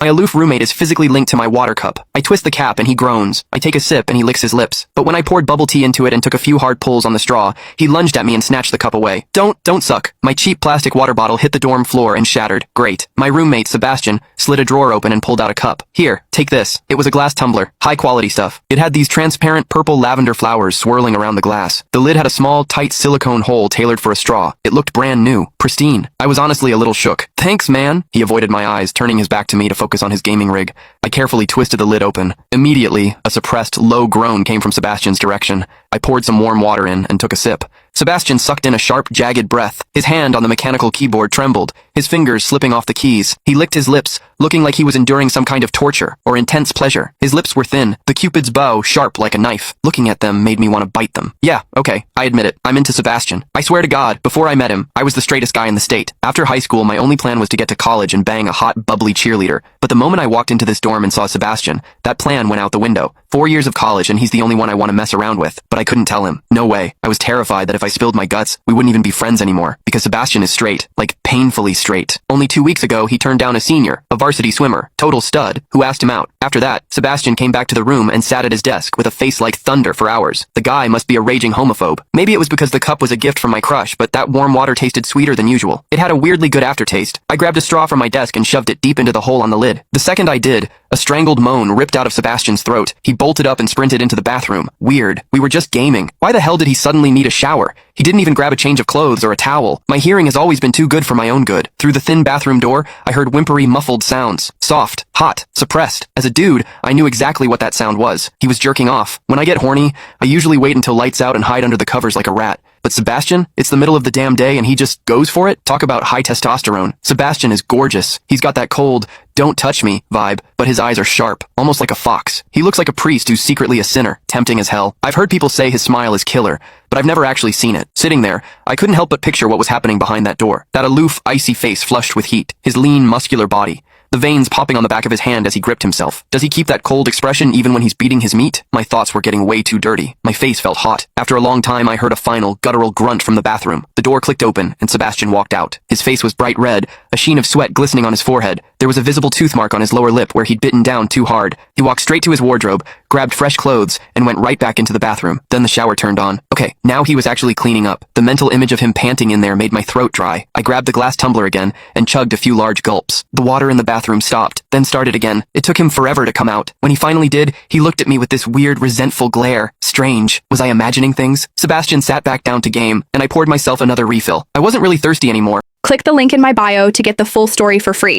My aloof roommate is physically linked to my water cup. I twist the cap and he groans. I take a sip and he licks his lips. But when I poured bubble tea into it and took a few hard pulls on the straw, he lunged at me and snatched the cup away. Don't suck. My cheap plastic water bottle hit the dorm floor and shattered. Great. My roommate, Sebastian, slid a drawer open and pulled out a cup. Here, take this. It was a glass tumbler. High quality stuff. It had these transparent purple lavender flowers swirling around the glass. The lid had a small, tight silicone hole tailored for a straw. It looked brand new. Pristine. I was honestly a little shook. Thanks, man. He avoided my eyes, turning his back to me to focus on his gaming rig. I carefully twisted the lid open. Immediately, a suppressed, low groan came from Sebastian's direction. I poured some warm water in and took a sip. Sebastian sucked in a sharp, jagged breath. His hand on the mechanical keyboard trembled, his fingers slipping off the keys. He licked his lips, looking like he was enduring some kind of torture or intense pleasure. His lips were thin, the Cupid's bow sharp like a knife. Looking at them made me want to bite them. Yeah, okay, I admit it. I'm into Sebastian. I swear to God, before I met him, I was the straightest guy in the state. After high school, my only plan was to get to college and bang a hot, bubbly cheerleader. But the moment I walked into this dorm and saw Sebastian, that plan went out the window. 4 years of college and he's the only one I want to mess around with. But I couldn't tell him. No way. I was terrified that if I spilled my guts, we wouldn't even be friends anymore. Because Sebastian is straight. Like, painfully straight. Only 2 weeks ago, he turned down a senior, a varsity swimmer, total stud, who asked him out. After that, Sebastian came back to the room and sat at his desk with a face like thunder for hours. The guy must be a raging homophobe. Maybe it was because the cup was a gift from my crush, but that warm water tasted sweeter than usual. It had a weirdly good aftertaste. I grabbed a straw from my desk and shoved it deep into the hole on the lid. The second I did, a strangled moan ripped out of Sebastian's throat. He bolted up and sprinted into the bathroom. Weird. We were just gaming. Why the hell did he suddenly need a shower? He didn't even grab a change of clothes or a towel. My hearing has always been too good for my own good. Through the thin bathroom door, I heard whimpery, muffled sounds. Soft, hot, suppressed. As a dude, I knew exactly what that sound was. He was jerking off. When I get horny, I usually wait until lights out and hide under the covers like a rat. But Sebastian, it's the middle of the damn day and he just goes for it? Talk about high testosterone. Sebastian is gorgeous. He's got that cold, don't touch me vibe, but his eyes are sharp, almost like a fox. He looks like a priest who's secretly a sinner, tempting as hell. I've heard people say his smile is killer, but I've never actually seen it. Sitting there, I couldn't help but picture what was happening behind that door. That aloof, icy face flushed with heat, his lean, muscular body, the veins popping on the back of his hand as he gripped himself. Does he keep that cold expression even when he's beating his meat? My thoughts were getting way too dirty. My face felt hot. After a long time, I heard a final, guttural grunt from the bathroom. The door clicked open, and Sebastian walked out. His face was bright red, a sheen of sweat glistening on his forehead. There was a visible tooth mark on his lower lip where he'd bitten down too hard. He walked straight to his wardrobe, grabbed fresh clothes, and went right back into the bathroom. Then the shower turned on. Okay, now he was actually cleaning up. The mental image of him panting in there made my throat dry. I grabbed the glass tumbler again and chugged a few large gulps. The water in the bathroom stopped, then started again. It took him forever to come out. When he finally did, he looked at me with this weird, resentful glare. Strange. Was I imagining things? Sebastian sat back down to game, and I poured myself another refill. I wasn't really thirsty anymore. Click the link in my bio to get the full story for free.